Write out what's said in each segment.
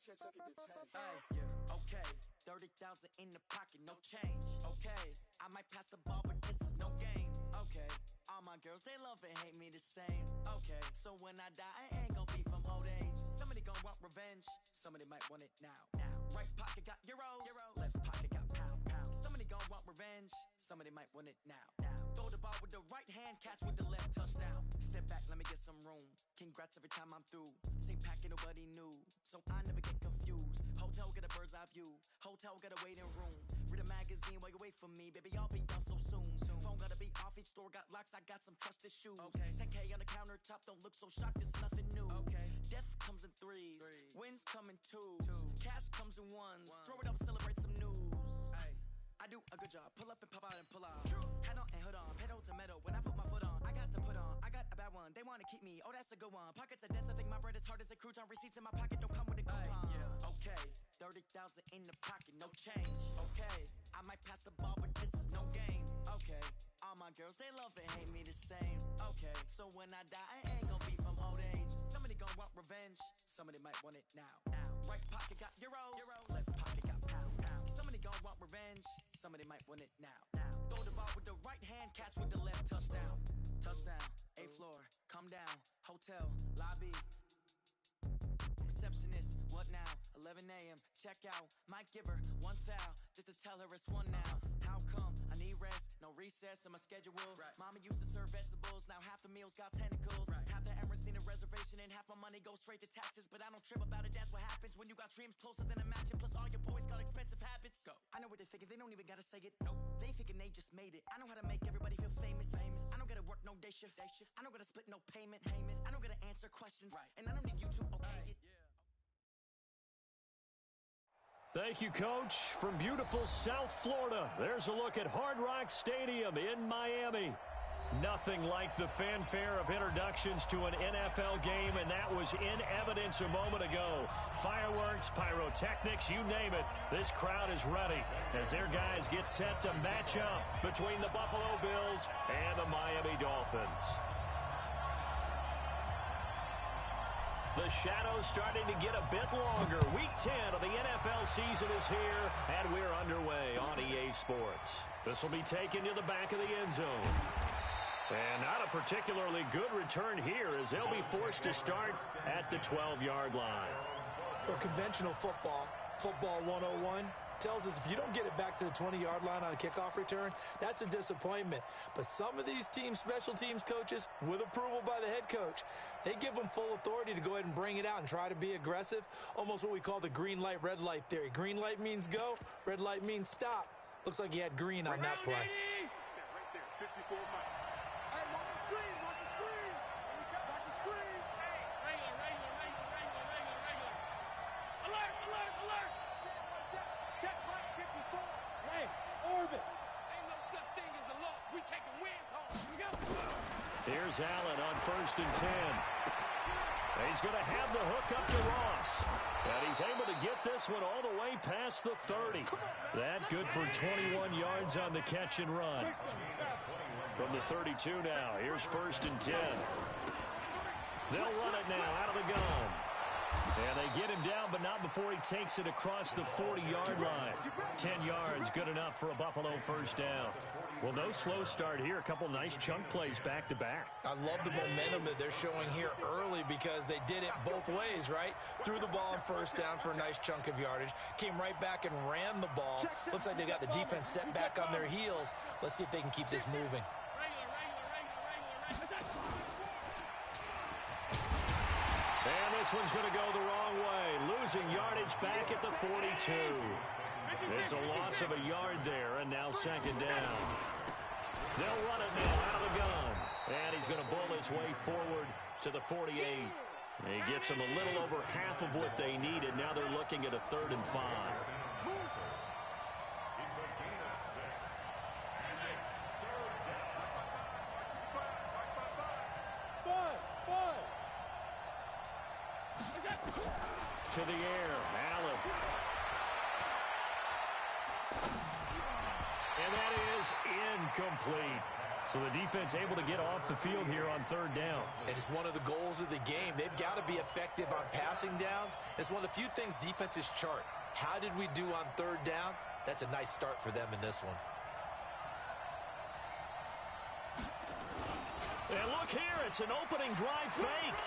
Okay, 30,000 in the pocket, no change. Okay, I might pass the ball, but this is no game. Okay, all my girls, they love and hate me the same. Okay, so when I die, I ain't gon' be from old age. Somebody gon' want revenge, somebody might want it now. Right pocket got euros, left pocket got pound. Somebody gon' want revenge, somebody might want it now. Throw the ball with the right hand, catch with the left, touchdown. Step back, let me get some room. Congrats every time I'm through. Same packet, nobody knew, so I never get confused. Hotel get a bird's eye view, hotel get a waiting room. Read a magazine while you wait for me, baby, I'll be done so soon. Phone gotta be off, each store got locks, I got some trusted shoes. 10K on the countertop, don't look so shocked, it's nothing new. Death comes in threes, wins come in twos, cash comes in ones. Throw it up, celebrate some news. I do a good job, pull up and pop out and pull out. Hat on and hood on, pedal to metal. When I put my foot on, I got to put on. I got a bad one, they wanna keep me, oh that's a good one. Pockets are dense, I think my bread is hard as a crouton. Receipts in my pocket don't come with a coupon. Okay, 30,000 in the pocket, no change. Okay, I might pass the ball, but this is no game. Okay, all my girls, they love and hate me the same. Okay, so when I die, I ain't gon' be from old age. Somebody gon' want revenge, somebody might want it now. Right pocket got euros, left pocket got pound. Somebody gon' want revenge, somebody might want it now. Throw the ball with the right hand, catch with the left, touchdown. Touchdown, A floor, come down, hotel, lobby. Receptionist, what now? 11 a.m., check out. Might give her one foul, just to tell her it's one now. How come? I need rest, no recess in my schedule. Mama used to serve vegetables, now half the meals got tentacles. Half the Emirates need a reservation and half my money goes straight to taxes. But I don't trip about it, that's what happens when you got dreams closer than a mansion. Plus all your boys got expensive habits. Go. I know what they're thinking, they don't even gotta say it. Nope. They thinking they just made it. I know how to make everybody feel famous. I don't gotta work no day shift. I don't gotta split no payment. I don't gotta answer questions. And I don't need you to okay it. Thank you, Coach. From beautiful South Florida, there's a look at Hard Rock Stadium in Miami. Nothing like the fanfare of introductions to an NFL game, and that was in evidence a moment ago. Fireworks, pyrotechnics, you name it. This crowd is ready as their guys get set to match up between the Buffalo Bills and the Miami Dolphins. The shadow's starting to get a bit longer. Week 10 of the NFL season is here, and we're underway on EA Sports. This will be taken to the back of the end zone. And not a particularly good return here as they'll be forced to start at the 12-yard line. Well, conventional football 101, tells us if you don't get it back to the 20-yard line on a kickoff return, that's a disappointment. But some of these teams, special teams coaches, with approval by the head coach, they give them full authority to go ahead and bring it out and try to be aggressive, almost what we call the green light, red light theory. Green light means go, red light means stop. Looks like he had green on that play. Right there, 54 miles. Hey, watch the screen, watch the screen. Watch the screen. Hey, regular. Alert. Check right 54. Hey, orbit. Ain't no such thing as a loss. We taking wins home. Here we go. Here's Allen on 1st and 10. He's going to have the hook up to Ross. And he's able to get this one all the way past the 30. That good for 21 yards on the catch and run. From the 32 now, here's 1st and 10. They'll run it now out of the gun. And they get him down, but not before he takes it across the 40-yard line. 10 yards, good enough for a Buffalo first down. Well, no slow start here. A couple nice chunk plays back-to-back. I love the momentum that they're showing here early because they did it both ways, right? Threw the ball on first down for a nice chunk of yardage. Came right back and ran the ball. Looks like they got the defense set back on their heels. Let's see if they can keep this moving. And this one's going to go the wrong way. Losing yardage back at the 42. It's a loss of a yard there, and now second down. They'll run it now out of the gun. And he's going to bull his way forward to the 48. He gets them a little over half of what they needed. Now they're looking at a 3rd and 5. To the air, Allen. And that is incomplete. So the defense able to get off the field here on third down. And it's one of the goals of the game. They've got to be effective on passing downs. It's one of the few things defenses chart. How did we do on third down? That's a nice start for them in this one. And look here, it's an opening drive fake.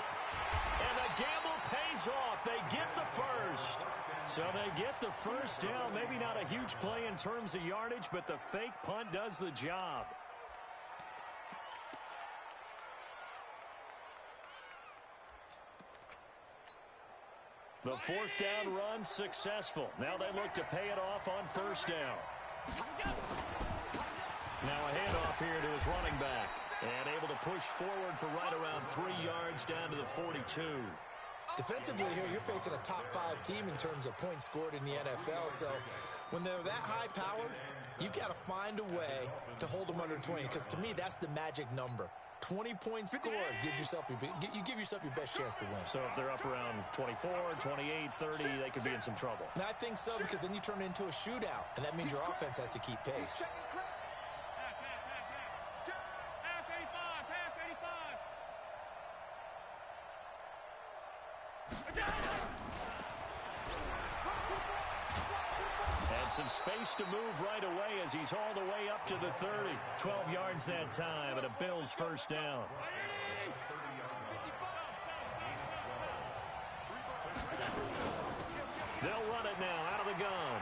And the gamble pays off. They get the first. So they get the first down. Maybe not a huge play in terms of yardage, but the fake punt does the job. The fourth down run successful. Now they look to pay it off on first down. Now a handoff here to his running back. And able to push forward for right around 3 yards down to the 42. Defensively here, you're facing a top-5 team in terms of points scored in the NFL. So when they're that high-powered, you've got to find a way to hold them under 20. Because to me, that's the magic number. 20 points scored gives yourself you give yourself your best chance to win. So if they're up around 24, 28, 30, they could be in some trouble. And I think so, because then you turn it into a shootout, and that means your offense has to keep pace. And some space to move right away as he's all the way up to the 30. 12 yards that time, and a Bills first down. They'll run it now out of the gun.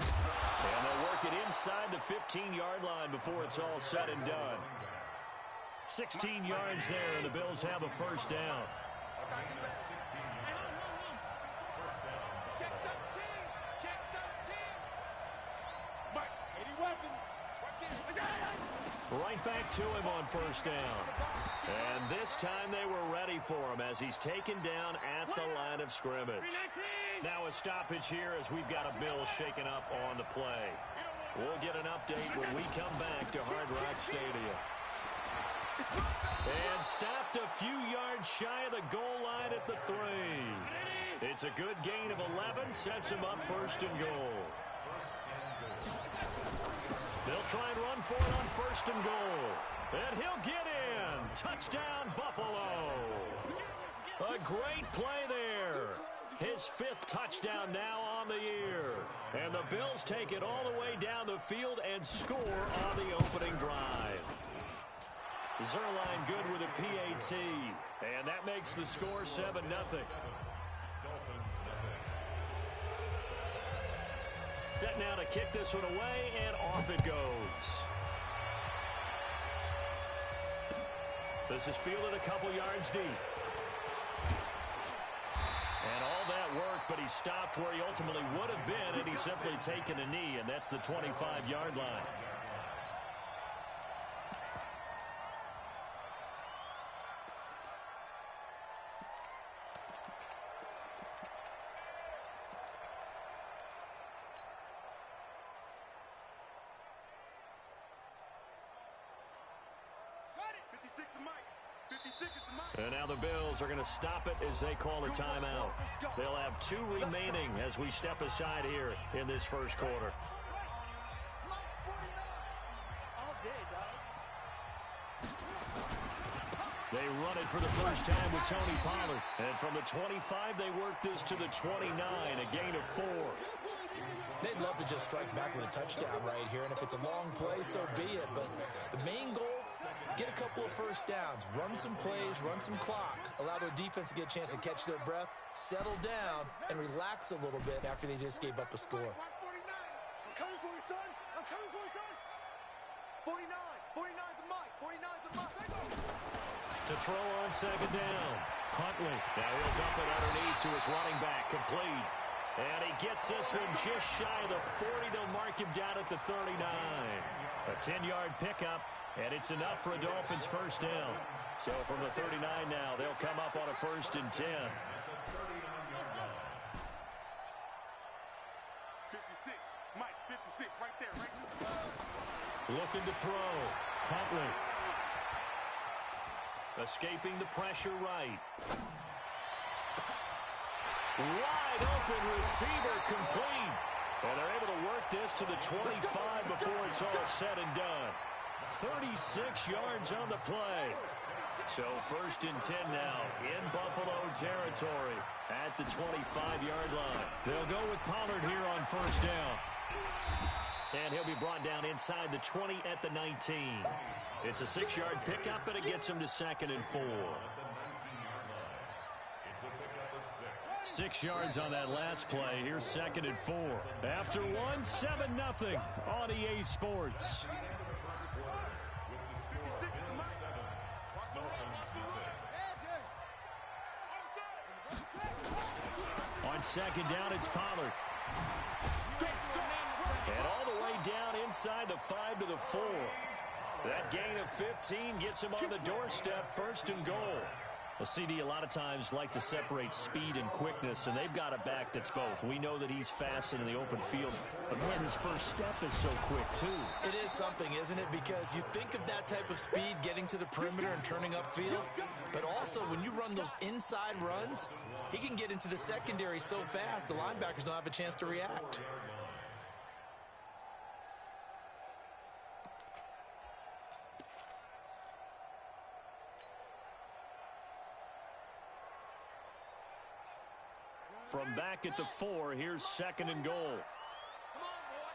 And they'll work it inside the 15-yard line before it's all said and done. 16 yards there, and the Bills have a first down. Right back to him on first down. And this time they were ready for him as he's taken down at the line of scrimmage. Now a stoppage here as we've got a Bill shaken up on the play. We'll get an update when we come back to Hard Rock Stadium. And stopped a few yards shy of the goal line at the 3. It's a good gain of 11, sets him up first and goal. They'll try and run for it on first and goal. And he'll get in. Touchdown, Buffalo. A great play there. His 5th touchdown now on the year. And the Bills take it all the way down the field and score on the opening drive. Zerline good with a PAT. And that makes the score 7-0. Set now to kick this one away, and off it goes. This is fielded a couple yards deep. And all that work, but he stopped where he ultimately would have been, and he's simply taken a knee, and that's the 25-yard line. And now the Bills are going to stop it as they call a timeout. They'll have 2 remaining as we step aside here in this first quarter. They run it for the first time with Tony Pollard. And from the 25, they work this to the 29, a gain of 4. They'd love to just strike back with a touchdown right here, and if it's a long play, so be it. But the main goal, get a couple of first downs, run some plays, run some clock, allow their defense to get a chance to catch their breath, settle down, and relax a little bit after they just gave up a score. I'm coming for you, son. I'm coming for you, son. 49. 49's the mic. 49's the mic. To throw on second down. Huntley. Now he'll dump it underneath to his running back. Complete. And he gets this one just shy of the 40. They'll mark him down at the 39. A 10-yard pickup, and it's enough for a Dolphins first down. So from the 39 now, they'll come up on a 1st and 10. 56, Mike, 56, right there, right there. Looking to throw. Huntley. Escaping the pressure right. Wide open receiver complete. And they're able to work this to the 25 before it's all said and done. 36 yards on the play. So 1st and 10 now in Buffalo territory at the 25-yard line. They'll go with Pollard here on 1st down. And he'll be brought down inside the 20 at the 19. It's a 6-yard pickup, and it gets him to 2nd and 4. 6 yards on that last play. Here's 2nd and 4. After one, 7-0 on EA Sports. On 2nd down, it's Pollard. And all the way down inside the 5 to the 4. That gain of 15 gets him on the doorstep, 1st and goal. Well, CD, a lot of times like to separate speed and quickness, and they've got a back that's both. We know that he's fast in the open field, but, man, his first step is so quick, too. It is something, isn't it? Because you think of that type of speed getting to the perimeter and turning upfield, but also when you run those inside runs, he can get into the secondary so fast the linebackers don't have a chance to react. From back at the 4, here's 2nd and goal. Come on, boy.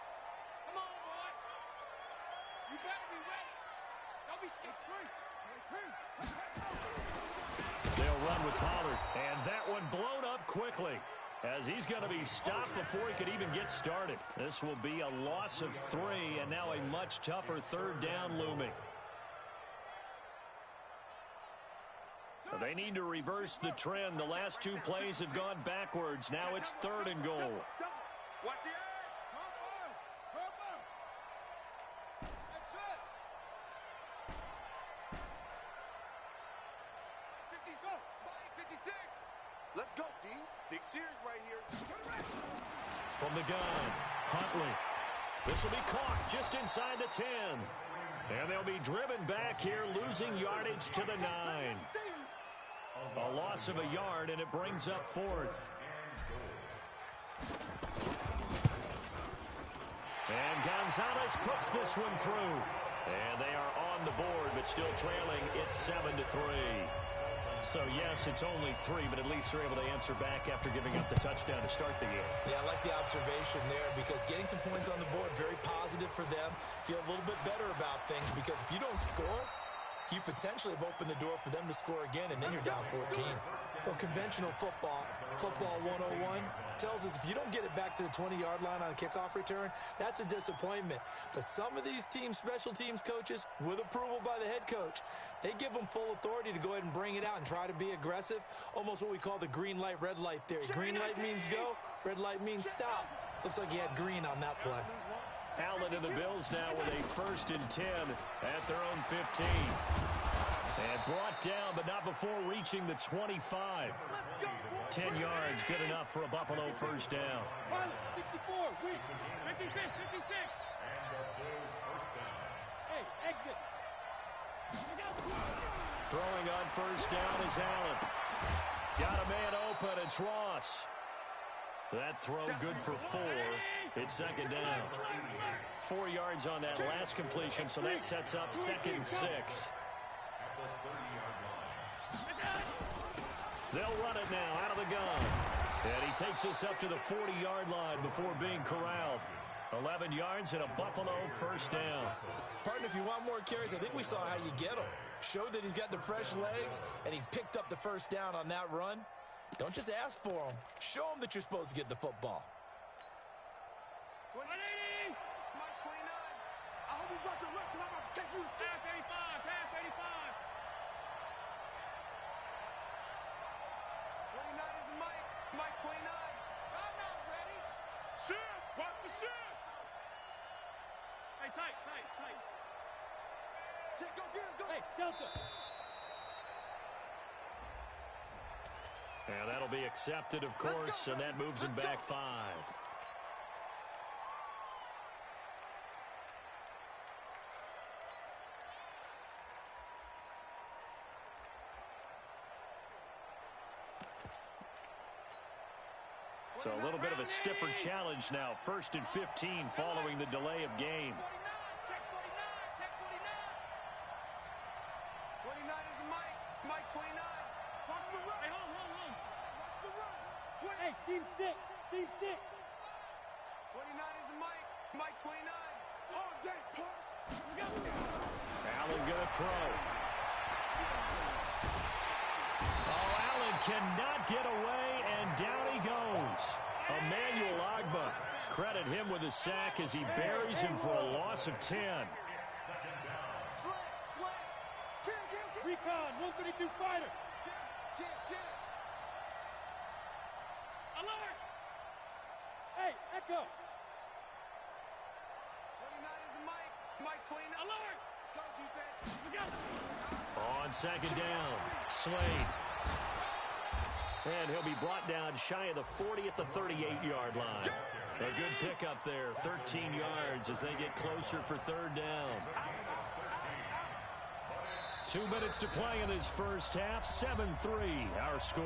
Come on, boy. You better be ready. Don't be scared. They'll run with Pollard, and that one blown up quickly as he's going to be stopped before he could even get started. This will be a loss of 3, and now a much tougher 3rd down looming. They need to reverse the trend. The last 2 plays have gone backwards. Now it's 3rd and goal. Watch the edge. Cover. That's it. 56. Let's go, team. Big series right here. From the gun, Huntley. This will be caught just inside the 10. And they'll be driven back here, losing yardage to the 9. A loss of a yard, and it brings up 4th. And Gonzalez puts this one through. And they are on the board, but still trailing. It's 7-3. So, yes, it's only 3, but at least they're able to answer back after giving up the touchdown to start the game. Yeah, I like the observation there because getting some points on the board, very positive for them. Feel a little bit better about things because if you don't score, you potentially have opened the door for them to score again, and then you're down 14. Well, conventional football 101, tells us if you don't get it back to the 20-yard line on a kickoff return, that's a disappointment. But some of these teams, special teams coaches, with approval by the head coach, they give them full authority to go ahead and bring it out and try to be aggressive, almost what we call the green light, red light theory. Green light means go, red light means stop. Looks like he had green on that play. Allen and the Bills now with a 1st and 10 at their own 15. And brought down, but not before reaching the 25. 10 yards, good enough for a Buffalo 1st down. 64, 56. Hey, exit. Throwing on 1st down is Allen. Got a man open, it's Ross. That throw good for 4. It's 2nd down. 4 yards on that last completion, so that sets up 2nd and 6. They'll run it now out of the gun. And he takes us up to the 40-yard line before being corralled. 11 yards and a Buffalo 1st down. Partner, if you want more carries, I think we saw how you get them. Showed that he's got the fresh legs, and he picked up the 1st down on that run. Don't just ask for them. Show them that you're supposed to get the football. 180. Mike 29. I hope you brought your left because I'm about to take you. Pass 85. Pass 85. 29 is Mike. Mike 29. I'm not ready. Shift. Watch the shift. Hey, tight. Check, go, go. Hey, Delta. And that'll be accepted, of course, and that moves him back 5. So a little bit of a stiffer challenge now. 1st and 15 following the delay of game. Check 49. Team 6. Team 6. 29 is the Mike. Mike 29. All day, punk. Allen gonna throw. Oh, Allen cannot get away, and down he goes. Emmanuel Agba, credit him with a sack as he buries him for a loss of 10. Recon, 132 fighter. Alert! Hey, Echo. 29 is the Mike. Mike 29. Alert! Let's go, defense. On second down, Slade. And he'll be brought down shy of the 40 at the 38-yard line. A good pickup there, 13 yards as they get closer for third down. 2 minutes to play in this first half, 7-3 our score.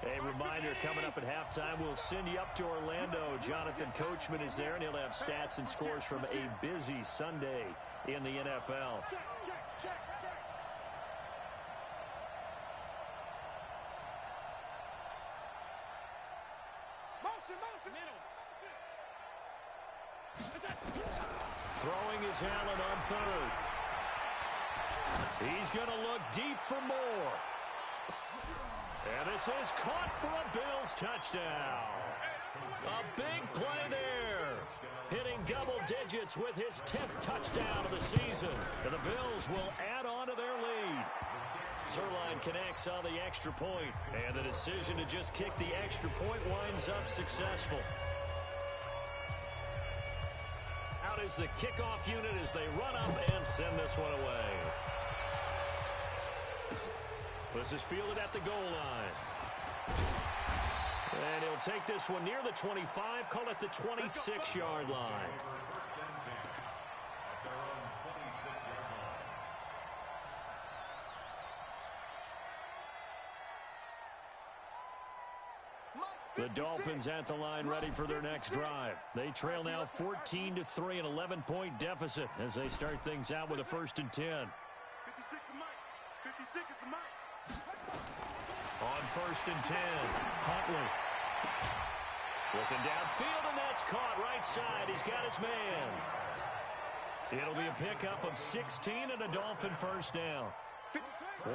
A reminder, coming up at halftime, we'll send you up to Orlando. Jonathan Coachman is there, and he'll have stats and scores from a busy Sunday in the NFL. Check. Motion. Throwing is Allen on third. He's going to look deep for more. And this is caught for a Bills touchdown. A big play there. Hitting double digits with his 10th touchdown of the season. And the Bills will add on to their lead. Zerline connects on the extra point. And the decision to just kick the extra point winds up successful. Out is the kickoff unit as they run up and send this one away. This is fielded at the goal line. And he'll take this one near the 25, call it the 26-yard line. The Dolphins at the line ready for their next drive. They trail now 14-3, an 11-point deficit as they start things out with a 1st and 10. 56 is Mike. 56 is the Mike. On 1st and 10, Huntley. Looking downfield, and that's caught right side. He's got his man. It'll be a pickup of 16 and a Dolphin 1st down.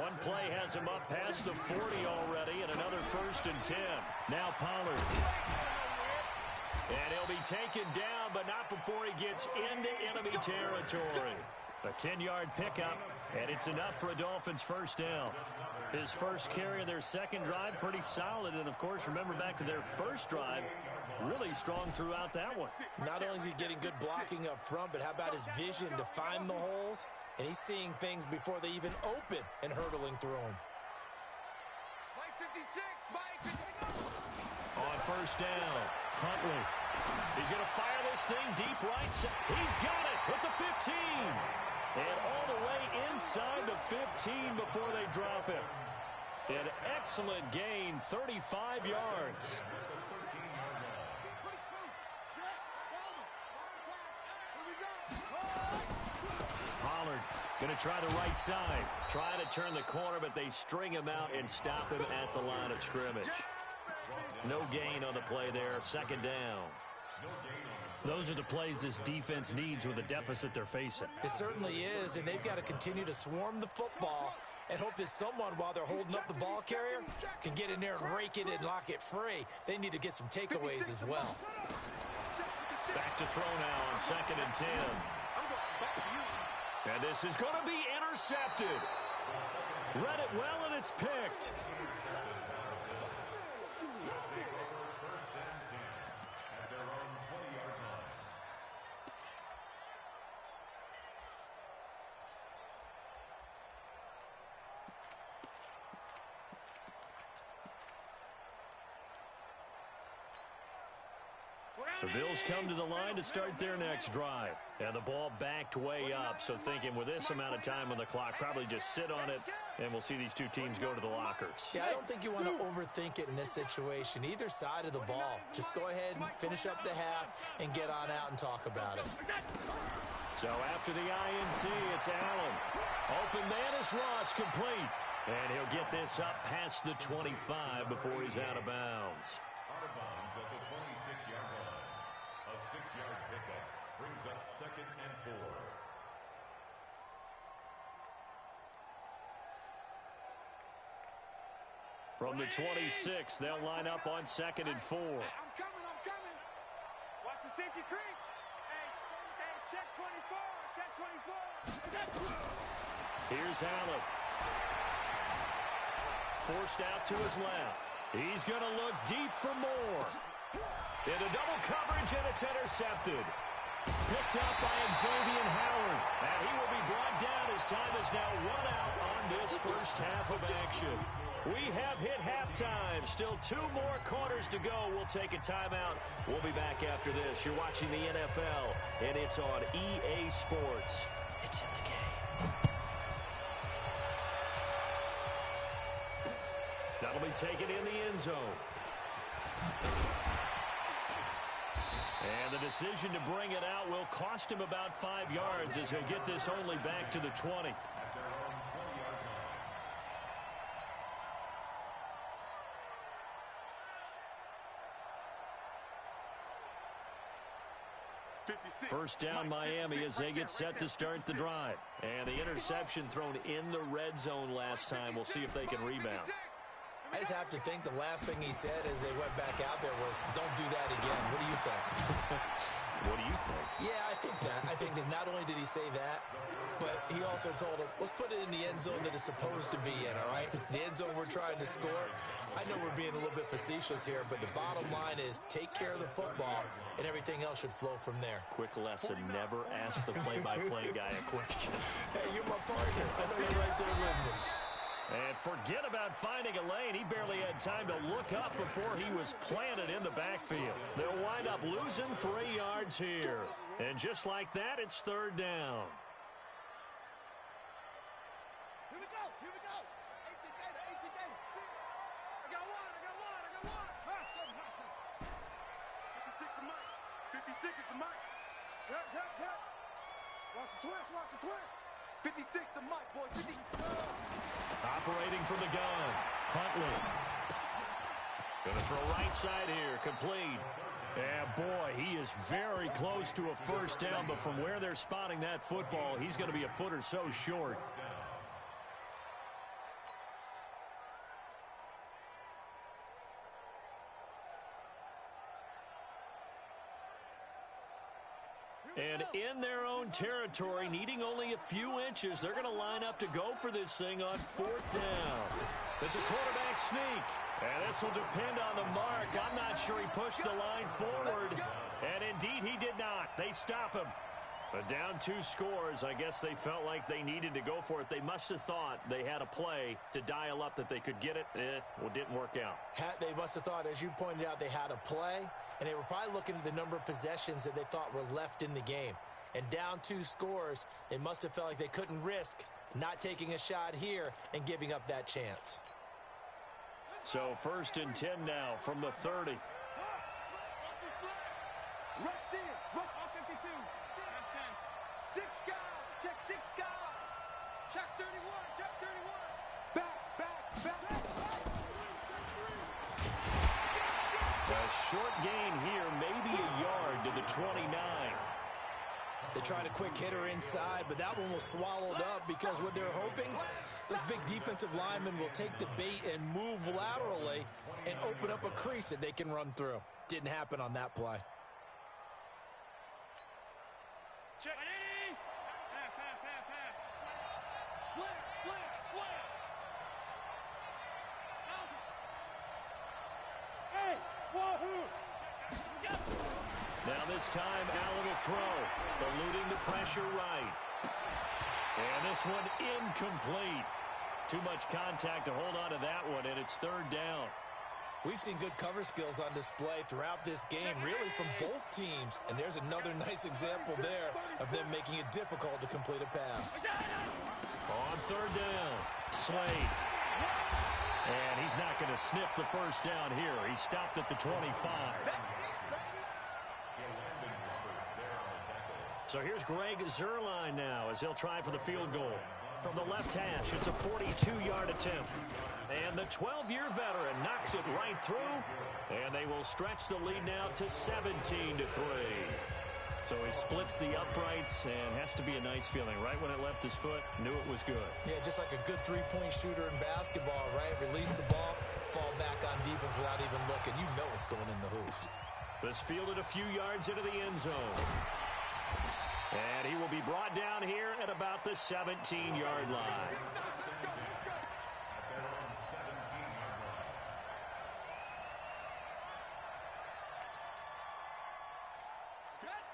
One play has him up past the 40 already, and another 1st and 10. Now Pollard. And he'll be taken down, but not before he gets into enemy territory. A 10-yard pickup, and it's enough for a Dolphins 1st down. His first carry of their second drive, pretty solid. And, of course, remember back to their first drive, really strong throughout that one. Not only is he getting good blocking up front, but how about his vision to find the holes? And he's seeing things before they even open and hurdling through them. Mike 56. Mike 56. On 1st down, Huntley. He's going to fire this thing deep right side. He's got it with the 15. And all the way inside the 15 before they drop it. An excellent gain, 35 yards. Pollard going to try the right side. Try to turn the corner, but they string him out and stop him at the line of scrimmage. No gain on the play there, 2nd down. Those are the plays this defense needs with the deficit they're facing. It certainly is, and they've got to continue to swarm the football and hope that someone, while they're holding up the ball carrier, can get in there and rake it and lock it free. They need to get some takeaways as well. Back to throw now on 2nd and 10. And this is going to be intercepted. Read it well, and it's picked. The Bills come to the line to start their next drive. And the ball backed way up, so thinking with this amount of time on the clock, probably just sit on it, and we'll see these two teams go to the lockers. Yeah, I don't think you want to overthink it in this situation. Either side of the ball. Just go ahead and finish up the half and get on out and talk about it. So after the INT, it's Allen. Open man is lost, complete. And he'll get this up past the 25 before he's out of bounds. Out of bounds at the 26-yard line. A 6-yard pickup brings up 2nd and 4. From the 26, they'll line up on 2nd and 4. I'm coming. Watch the safety creep. Hey, check 24. Here's Allen. Forced out to his left. He's going to look deep for more. Into double coverage, and it's intercepted. Picked up by Xavier Howard. And he will be brought down as time is now run out on this first half of action. We have hit halftime. Still 2 more quarters to go. We'll take a timeout. We'll be back after this. You're watching the NFL, and it's on EA Sports. It's in the game. That'll be taken in the end zone. And the decision to bring it out will cost him about 5 yards as he'll get this only back to the 20. First down Miami as they get set to start the drive. And the interception thrown in the red zone last time. We'll see if they can rebound. I just have to think the last thing he said as they went back out there was, don't do that again. What do you think? What do you think? Yeah, I think that. I think that not only did he say that, but he also told him, let's put it in the end zone that it's supposed to be in, all right? The end zone we're trying to score. I know we're being a little bit facetious here, but the bottom line is take care of the football, and everything else should flow from there. Quick lesson, never ask the play-by-play guy a question. Hey, you're my partner. I know you're right there with me. And forget about finding a lane. He barely had time to look up before he was planted in the backfield. They'll wind up losing 3 yards here. And just like that, it's 3rd down. Here we go. 18 Gator. I got one. Nice shot. 56 the mic. 56 is the mic. Hit. Watch the twist. 56 the mic, boy. 50. Operating from the gun, Huntley. Going to throw right side here, complete. Yeah, boy, he is very close to a first down, but from where they're spotting that football, he's going to be a foot or so short. And in their own territory, needing only a few inches, they're going to line up to go for this thing on 4th down. It's a quarterback sneak, and this will depend on the mark. I'm not sure he pushed the line forward, and indeed he did not. They stop him. But down 2 scores, I guess they felt like they needed to go for it. They must have thought they had a play to dial up that they could get it. Well, it didn't work out. They must have thought, as you pointed out, they had a play. And they were probably looking at the number of possessions that they thought were left in the game. And down 2 scores, they must have felt like they couldn't risk not taking a shot here and giving up that chance. So 1st and 10 now from the 30. Rush in. Rush on 52. 6 guys. Check 6 guys. Check 31. Back. A short gain here, maybe a yard to the 29. They tried a quick hitter inside, but that one was swallowed up because what they're hoping, this big defensive lineman will take the bait and move laterally and open up a crease that they can run through. Didn't happen on that play. Check. Pass. Slam. Hey, wahoo! Now this time, Allen will throw, eluding the pressure right. And this one incomplete. Too much contact to hold on to that one, and it's 3rd down. We've seen good cover skills on display throughout this game, really from both teams. And there's another nice example there of them making it difficult to complete a pass. On 3rd down, Slade. And he's not going to sniff the first down here. He stopped at the 25. So here's Greg Zuerlein now as he'll try for the field goal. From the left hash, it's a 42-yard attempt. And the 12-year veteran knocks it right through. And they will stretch the lead now to 17-3. So he splits the uprights and has to be a nice feeling. Right when it left his foot, knew it was good. Yeah, just like a good three-point shooter in basketball, right? Release the ball, fall back on defense without even looking. You know it's going in the hoop. This fielded a few yards into the end zone. And he will be brought down here at about the 17-yard line.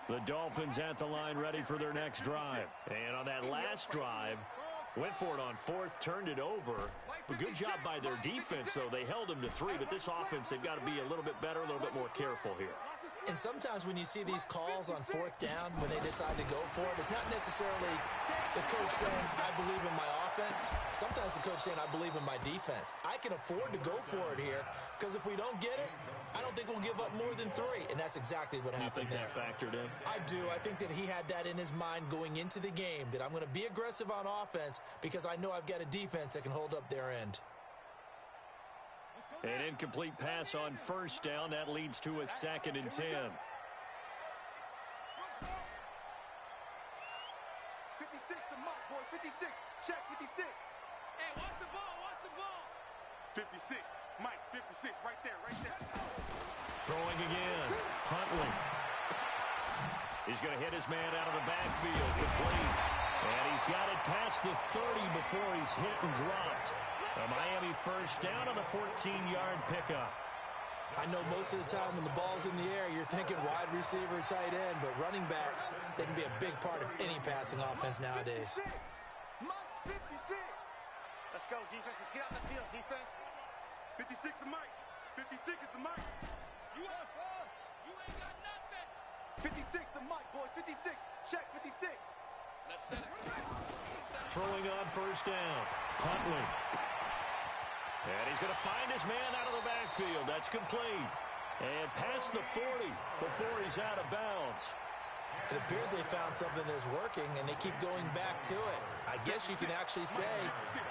The Dolphins at the line ready for their next drive. And on that last drive, went for it on fourth, turned it over. A good job by their defense, though. They held them to 3, but this offense, they've got to be a little bit better, a little bit more careful here. And sometimes when you see these calls on fourth down, when they decide to go for it, it's not necessarily the coach saying, I believe in my offense. Sometimes the coach saying, I believe in my defense. I can afford to go for it here because if we don't get it, I don't think we'll give up more than 3. And that's exactly what happened there. You think that factored in? I do. I think that he had that in his mind going into the game, that I'm going to be aggressive on offense because I know I've got a defense that can hold up their end. An incomplete pass on first down. That leads to a 2nd and 10. 56 the mark, boys. 56. Check 56. Hey, watch the ball. Watch the ball. 56. Mike, 56. Right there. Right there. Throwing again. Huntley. He's going to hit his man out of the backfield. Complete. And he's got it past the 30 before he's hit and dropped. A Miami first down on the 14-yard pickup. I know most of the time when the ball's in the air, you're thinking wide receiver, tight end, but running backs, they can be a big part of any passing offense nowadays. 56. Mike's 56. Let's go, defense. Let's get out the field, defense. 56 the Mike. 56 is the Mike. You ain't got nothing. 56 the Mike, boys. 56. Check 56. Let's set it. Throwing on first down. Huntley. And he's going to find his man out of the backfield. That's complete. And past the 40 before he's out of bounds. It appears they found something that's working, and they keep going back to it. I guess you can actually say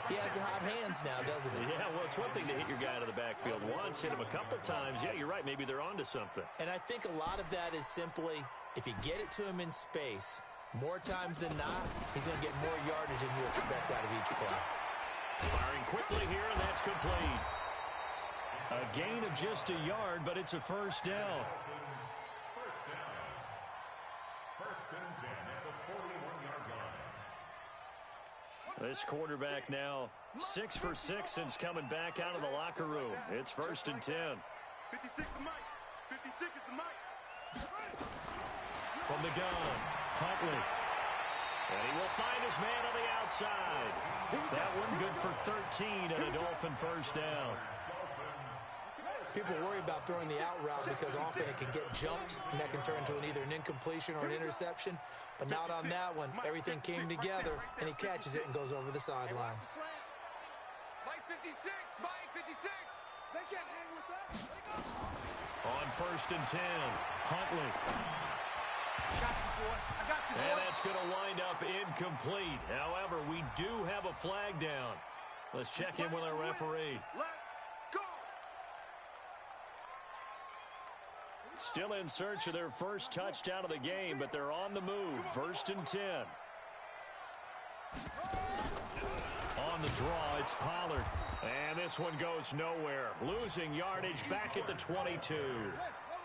he has the hot hands now, doesn't he? Yeah, well, it's one thing to hit your guy out of the backfield once, hit him a couple times. Yeah, you're right. Maybe they're onto something. And I think a lot of that is simply, if you get it to him in space, more times than not, he's going to get more yardage than you expect out of each play. Firing quickly here, and that's complete. A gain of just a yard, but it's a first down. First and 10 at the 41-yard line. This quarterback now 6 for 6 since coming back out of the locker room. It's first and 10. 56 the Mike. 56 is the Mike. From the gun, Huntley. And he will find his man on the outside. That one good for 13 and a Dolphin first down. People worry about throwing the out route because often it can get jumped, and that can turn into either an incompletion or an interception. But not on that one. Everything came together, and he catches it and goes over the sideline. Mike 56. Mike 56. They can't hang with us. They go. On first and 10, Huntley. I got you, boy. I got you, boy. And that's going to wind up incomplete. However, we do have a flag down. Let's check in with our referee. Let's go. Still in search of their first touchdown of the game, but they're on the move. First and 10. On the draw, it's Pollard. And this one goes nowhere. Losing yardage back at the 22.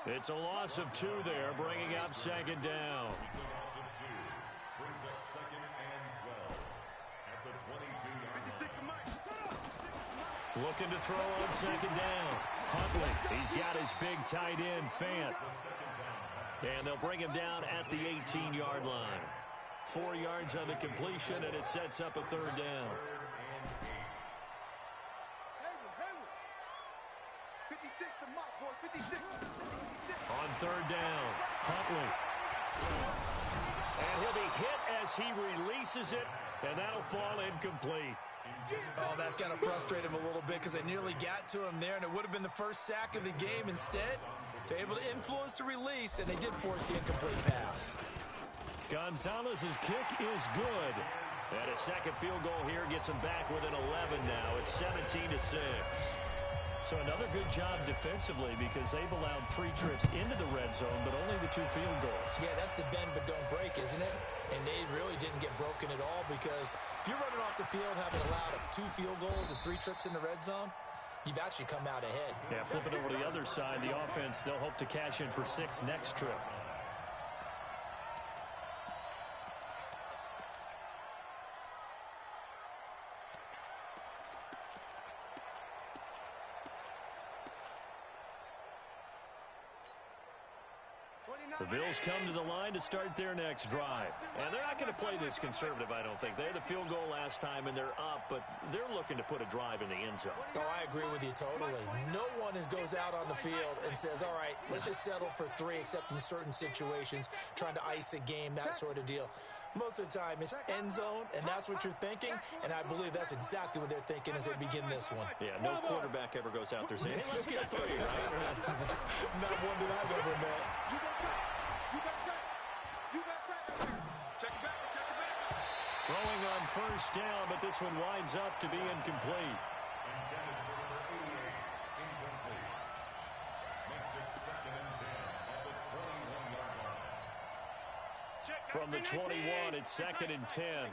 It's a loss of 2 there, bringing up second down. Loss of 2 brings up second and 12 at the 22-yard 56 the Mike. Looking to throw on second down. Huntley, he's got his big tight end, Fant. And they'll bring him down at the 18-yard line. 4 yards on the completion, and it sets up a third down. 56 the Mike, boys. 56. On third down, Huntley. And he'll be hit as he releases it, and that'll fall incomplete. Oh, that's got to frustrate him a little bit because they nearly got to him there, and it would have been the first sack of the game. Instead, they're able to influence the release, and they did force the incomplete pass. Gonzalez's kick is good. And a second field goal here gets them back within 11 now. It's 17-6. So another good job defensively because they've allowed 3 trips into the red zone, but only the 2 field goals. Yeah, that's the bend but don't break, isn't it? And they really didn't get broken at all because if you're running off the field having allowed 2 field goals and 3 trips in the red zone, you've actually come out ahead. Yeah, flip it over to the other side. The offense, they'll hope to cash in for 6 next trip. The Bills come to the line to start their next drive. And they're not going to play this conservative, I don't think. They had the field goal last time, and they're up, but they're looking to put a drive in the end zone. Oh, I agree with you totally. No one goes out on the field and says, all right, let's just settle for 3, except in certain situations, trying to ice a game, that sort of deal. Most of the time, it's end zone, and that's what you're thinking, and I believe that's exactly what they're thinking as they begin this one. Yeah, no quarterback ever goes out there saying, hey, let's get 3, right? Not one that I've ever met. Throwing on first down, but this one winds up to be incomplete. Intended for number 88, incomplete. Makes it 2nd and 10 at the 21-yard line. From the 21, it's 2nd and 10. I'm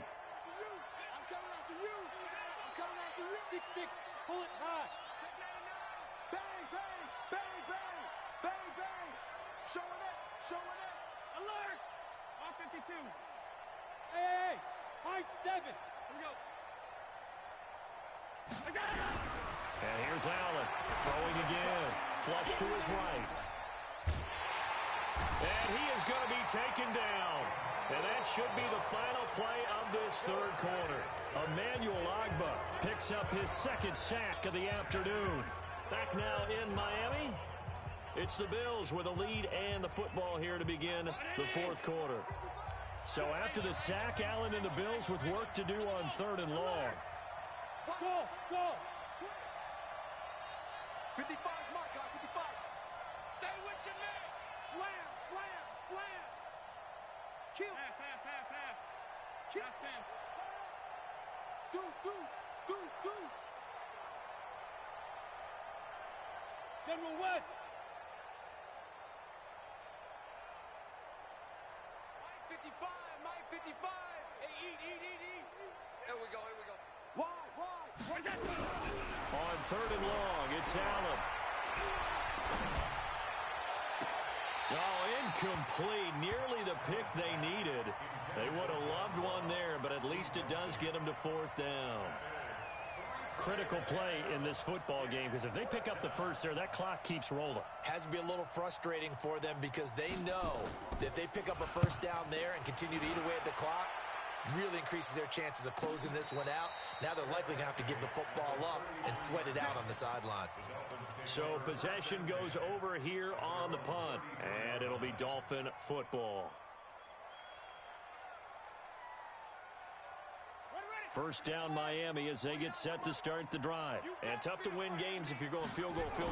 coming after you. I'm coming after you. 6-6. Pull it high. Bang, bang, bang, bang, bang, bang. Showing it, showing it. Alert. On 52. Hey. High 7. Here we go. And here's Allen throwing again. Flush to his right. And he is going to be taken down. And that should be the final play of this 3rd quarter. Emmanuel Ogbah picks up his 2nd sack of the afternoon. Back now in Miami. It's the Bills with a lead and the football here to begin the 4th quarter. So after the sack, Allen and the Bills with work to do on 3rd and long. Go. 55 mark, guys, 55. Stay with your man. Slam, slam, slam. Kill. Half. Kill. Half 10. Deuce. General West. Mike 55. Hey, eat. Here we go. Why? On 3rd and long, it's Allen. Oh, incomplete. Nearly the pick they needed. They would have loved one there, but at least it does get them to 4th down. Critical play in this football game because if they pick up the first there, that clock keeps rolling. Has to be a little frustrating for them because they know that if they pick up a first down there and continue to eat away at the clock, really increases their chances of closing this one out. Now they're likely going to have to give the football up and sweat it out on the sideline. So possession goes over here on the punt, and it'll be Dolphin football. First down Miami as they get set to start the drive. And tough to win games if you're going field goal here.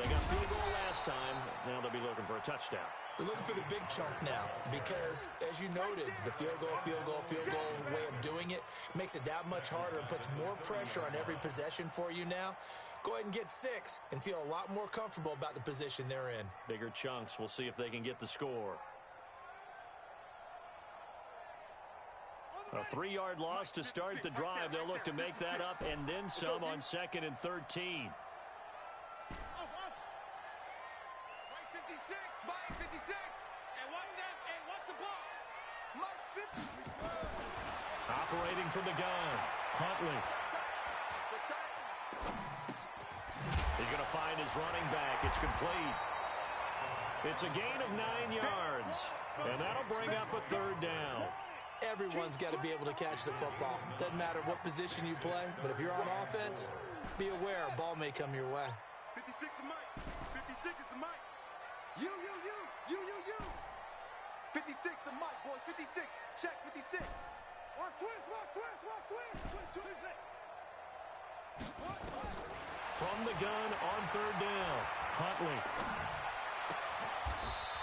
They got field goal last time. Now they'll be looking for a touchdown. They're looking for the big chunk now because, as you noted, the field goal way of doing it makes it that much harder and puts more pressure on every possession for you now. Go ahead and get 6 and feel a lot more comfortable about the position they're in. Bigger chunks. We'll see if they can get the score. A 3-yard loss to start the drive. They'll look to make that up and then some on 2nd and 13. Mike 56. Mike 56. And watch that. And watch the ball. Mike 50. Operating from the gun. Huntley. He's going to find his running back. It's complete. It's a gain of 9 yards. And that'll bring up a 3rd down. Everyone's got to be able to catch the football. Doesn't matter what position you play, but if you're on offense, be aware a ball may come your way. 56 to Mike. 56 is the Mike. You. 56 to Mike, boys. 56. Check 56. Watch twist. From the gun on 3rd down. Huntley.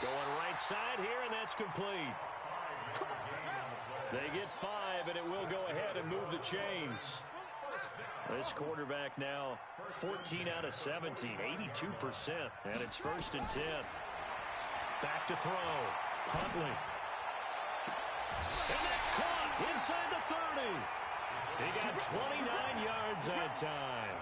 Going right side here, and that's complete. They get 5, and it will go ahead and move the chains. This quarterback now 14 out of 17, 82%, and it's 1st and 10. Back to throw. Huntley. And that's caught inside the 30. He got 29 yards that time.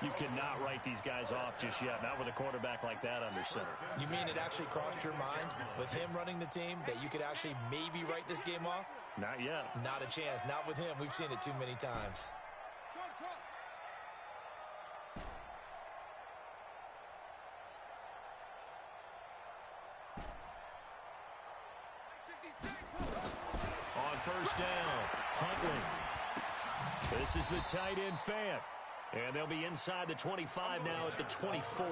You cannot write these guys off just yet, not with a quarterback like that under center. You mean it actually crossed your mind with him running the team that you could actually maybe write this game off? Not yet. Not a chance. Not with him. We've seen it too many times. On 1st down, Huntley. This is the tight end Fant. And they'll be inside the 25 now at the 24.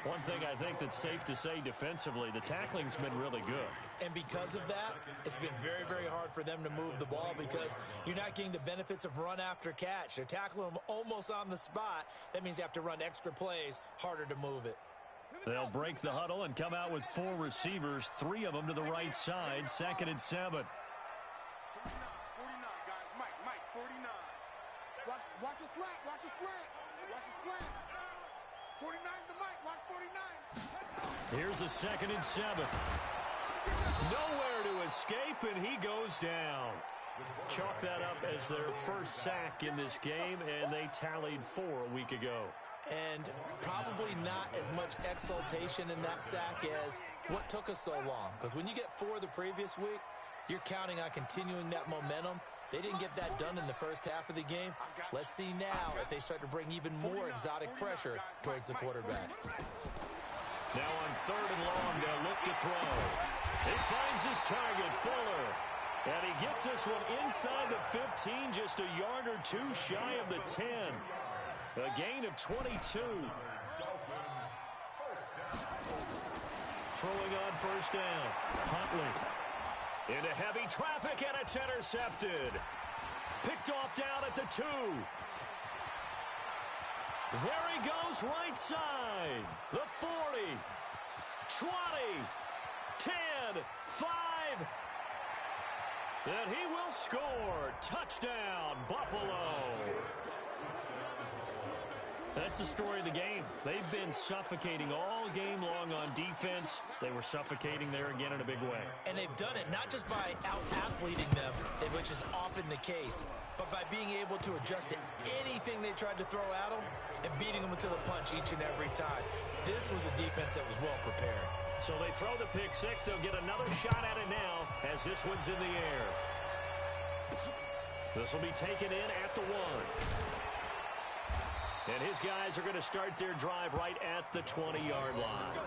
One thing I think that's safe to say defensively, the tackling's been really good. And because of that, it's been very, very hard for them to move the ball because you're not getting the benefits of run after catch. They're tackling them almost on the spot. That means you have to run extra plays, harder to move it. They'll break the huddle and come out with 4 receivers, 3 of them to the right side, 2nd and 7. 49, guys. Mike, 49. Watch a slant, watch a slant. Watch a slant. 49's the Mike, watch 49. Here's a 2nd and 7. Nowhere to escape, and he goes down. Chalk that up as their first sack in this game, and they tallied 4 a week ago. And probably not as much exultation in that sack as what took us so long. Because when you get 4 the previous week, you're counting on continuing that momentum. They didn't get that done in the first half of the game. Let's see now if they start to bring even more exotic pressure towards the quarterback. Now on 3rd and long, they'll look to throw. He finds his target, Fuller. And he gets this one inside the 15, just a yard or 2 shy of the 10. A gain of 22. Throwing on 1st down. Huntley. Into heavy traffic, and it's intercepted. Picked off down at the 2. There he goes, right side. The 40. 20. 10. 5. And he will score. Touchdown, Buffalo. That's the story of the game. They've been suffocating all game long on defense. They were suffocating there again in a big way. And they've done it not just by out-athleting them, which is often the case, but by being able to adjust to anything they tried to throw at them and beating them until the punch each and every time. This was a defense that was well prepared. So they throw the pick 6. They'll get another shot at it now as this one's in the air. This will be taken in at the 1. And his guys are going to start their drive right at the 20-yard line.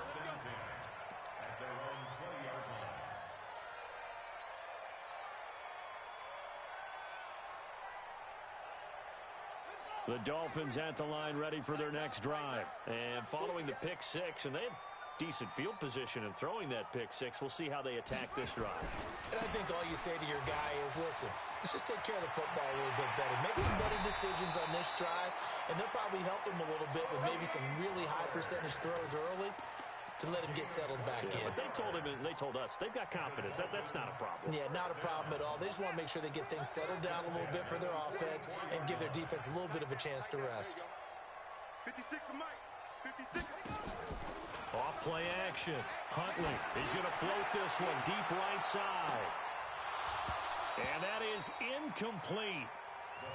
The Dolphins at the line ready for their next drive. And following the pick 6, and they have decent field position in throwing that pick 6. We'll see how they attack this drive. And I think all you say to your guy is, listen, let's just take care of the football a little bit better. Make some better decisions on this drive, and they'll probably help him a little bit with maybe some really high percentage throws early to let him get settled back in. But they told us they've got confidence. That's not a problem. Yeah, not a problem at all. They just want to make sure they get things settled down a little bit for their offense and give their defense a little bit of a chance to rest. 56 to Mike. 56. Off play action. Huntley. He's going to float this one deep right side. And that is incomplete.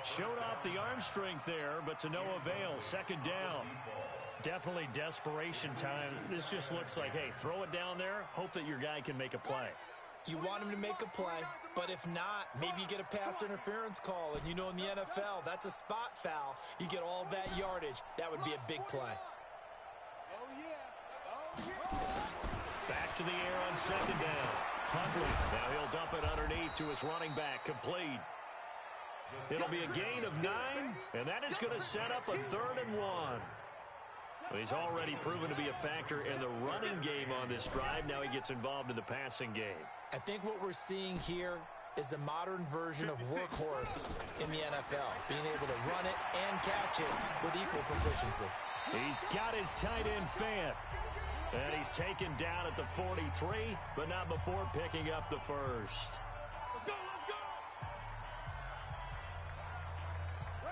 Showed off the arm strength there, but to no avail. 2nd down. Definitely desperation time. This just looks like, hey, throw it down there. Hope that your guy can make a play. You want him to make a play, but if not, maybe you get a pass interference call. And you know in the NFL, that's a spot foul. You get all that yardage. That would be a big play. Back to the air on 2nd down. Huntley. Now he'll dump it underneath to his running back. Complete. It'll be a gain of 9, and that is going to set up a 3rd and 1. Well, he's already proven to be a factor in the running game on this drive. Now he gets involved in the passing game. I think what we're seeing here is the modern version of workhorse in the NFL, being able to run it and catch it with equal proficiency. He's got his tight end Fant. And he's taken down at the 43, but not before picking up the first. Let's go, let's go!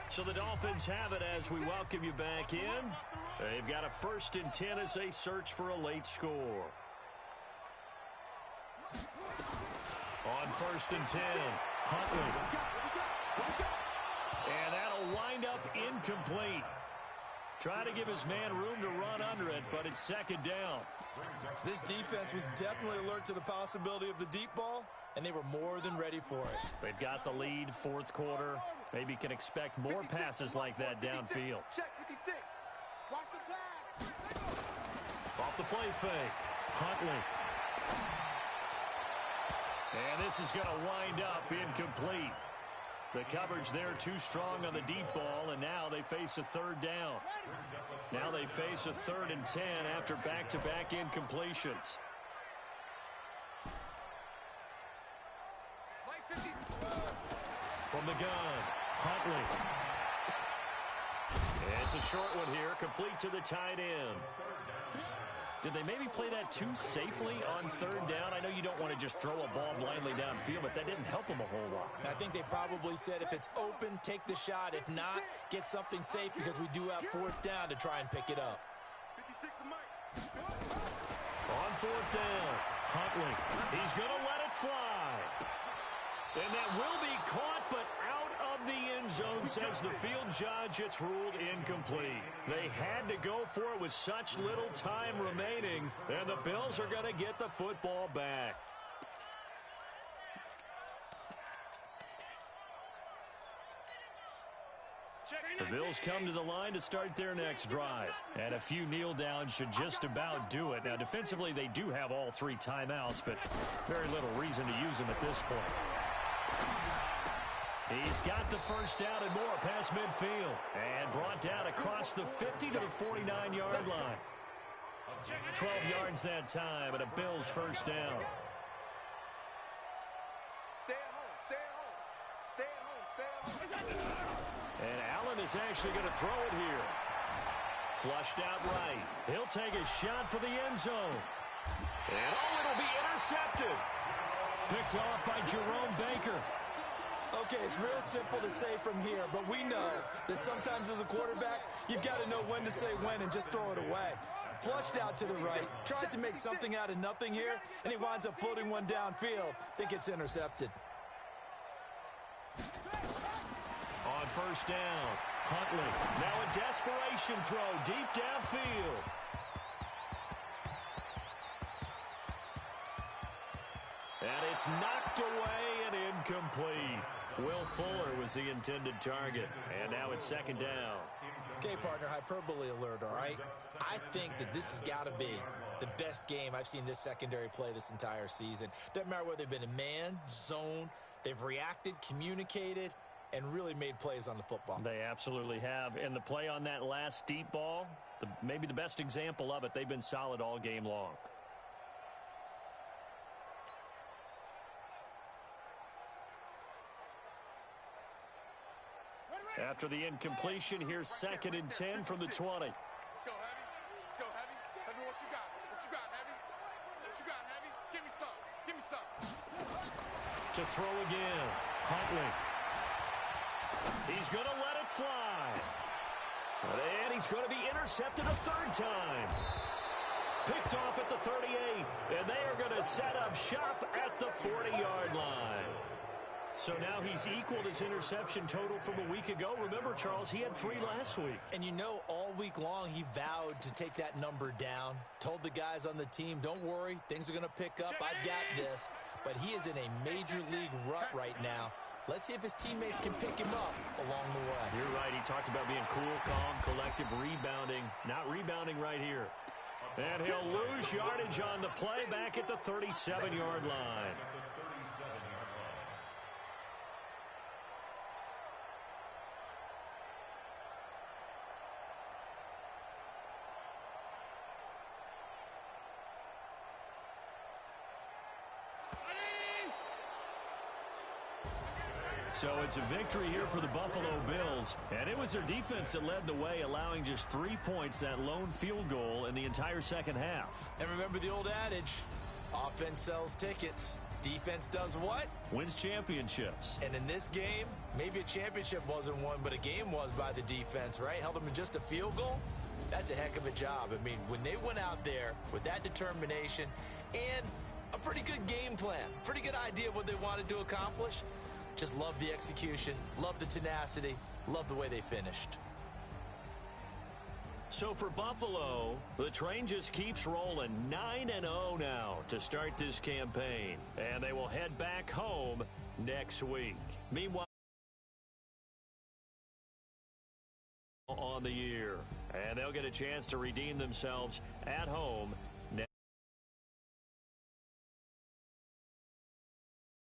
So the Dolphins have it as we welcome you back in. They've got a 1st and 10 as they search for a late score. On 1st and 10, Huntley. And that'll wind up incomplete. Trying to give his man room to run under it, but it's 2nd down. This defense was definitely alert to the possibility of the deep ball, and they were more than ready for it. They've got the lead, 4th quarter. Maybe can expect more passes like that downfield. Check 56. Watch the pass. Off the play fake, Huntley. And this is going to wind up incomplete. The coverage there too strong on the deep ball, and now they face a 3rd down. Now they face a 3rd and 10 after back-to-back incompletions. From the gun, Huntley. It's a short one here, complete to the tight end. Did they maybe play that too safely on 3rd down? I know you don't want to just throw a ball blindly downfield, but that didn't help them a whole lot. I think they probably said if it's open, take the shot. If not, get something safe because we do have 4th down to try and pick it up. 56 to Mike. On 4th down, Huntley. He's going to let it fly. And that will be caught, but out of the end zone, says the field judge. It's ruled incomplete. They had to go for it with such little time remaining, and the Bills are going to get the football back. The Bills come to the line to start their next drive. And a few kneel downs should just about do it. Now, defensively, they do have all 3 timeouts, but very little reason to use them at this point. He's got the 1st down and more past midfield. And brought down across the 50 to the 49-yard line. 12 yards that time, and a Bills 1st down. Stay at home, stay at home. Stay at home, stay at home. And Allen is actually going to throw it here. Flushed out right. He'll take a shot for the end zone. And it'll be intercepted. Picked off by Jerome Baker. Okay, it's real simple to say from here, but we know that sometimes as a quarterback, you've got to know when to say when and just throw it away. Flushed out to the right, tries to make something out of nothing here, and he winds up floating one downfield. Think it's intercepted. On 1st down, Huntley. Now a desperation throw deep downfield. And it's knocked away and incomplete. Will Fuller was the intended target. And now it's 2nd down. Okay, partner, hyperbole alert, all right? I think that this has got to be the best game I've seen this secondary play this entire season. Doesn't matter whether they've been in man, zone, they've reacted, communicated, and really made plays on the football. They absolutely have. And the play on that last deep ball, maybe the best example of it, they've been solid all game long. After the incompletion, here's 2nd and 10 from the 20. Let's go, Heavy. Let's go, Heavy. Heavy, what you got? What you got, Heavy? What you got, Heavy? Give me some. Give me some. To throw again, Huntley. He's going to let it fly. And he's going to be intercepted a 3rd time. Picked off at the 38. And they are going to set up shop at the 40-yard line. So now he's equaled his interception total from a week ago. Remember, Charles, he had 3 last week. And you know, all week long, he vowed to take that number down. Told the guys on the team, don't worry, things are going to pick up. I've got this. But he is in a major league rut right now. Let's see if his teammates can pick him up along the way. You're right. He talked about being cool, calm, collective, rebounding. Not rebounding right here. And he'll lose yardage on the play back at the 37-yard line. So it's a victory here for the Buffalo Bills, and it was their defense that led the way, allowing just 3 points, that lone field goal in the entire second half. And remember the old adage, offense sells tickets. Defense does what? Wins championships. And in this game, maybe a championship wasn't won, but a game was by the defense, right? Held them to just a field goal. That's a heck of a job. I mean, when they went out there with that determination and a pretty good game plan, pretty good idea of what they wanted to accomplish, just love the execution, love the tenacity, love the way they finished. So for Buffalo, the train just keeps rolling 9-0 now to start this campaign. And they will head back home next week. Meanwhile, on the year, and they'll get a chance to redeem themselves at home.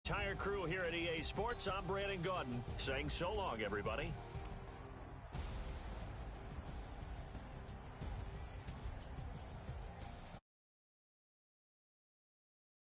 Entire crew here at EA Sports, I'm Brandon Gaudin saying so long, everybody.